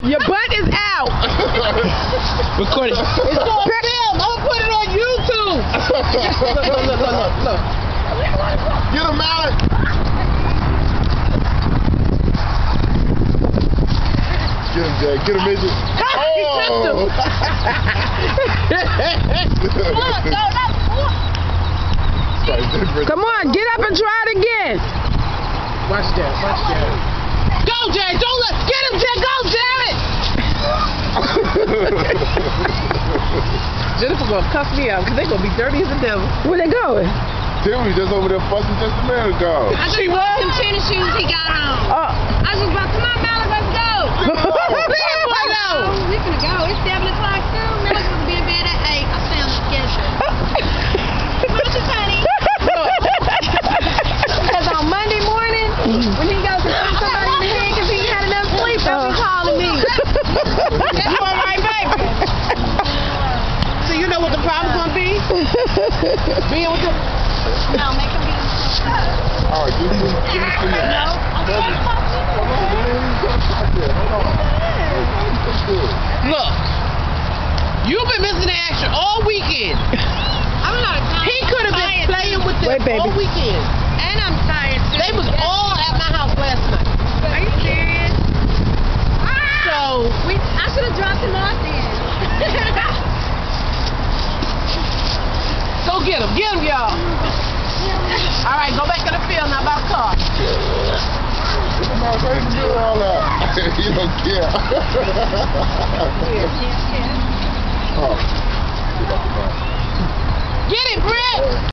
Your butt is out. Record it. It's on film. I'm gonna put it on YouTube. Look. Get him, Mallet. Get him, Jack. Get him, midget. Oh! Come on, get up and try it again. Watch that. Go, Jared. Don't let. Get him, Jared. Go, Jared. Jennifer gonna cuss me out because they gonna be dirty as the devil. Where they going? Tim was just over there fussing just a minute ago. She was. Some tennis shoes he got on. I was just about, come on, Mallet, let's go. We finna go. It's 7 o'clock soon. Mallet's supposed to be in bed at 8. I sound scheduled. What you, honey? Because on Monday morning, when he goes to put somebody in the head because he ain't had enough sleep, they'll be calling me. You all right, baby? So you know what the problem's gonna be? Being with the... No, make him be. All right, give me some. Look, you've been missing the action all weekend. I'm not tired. He could have been playing with them all weekend. And I'm tired too. They was all at my house last night. Are you serious? So I should have dropped him off then. go get him, y'all. All right, go back to the field now by the car. All that. You don't care. Oh. Get it, Britt.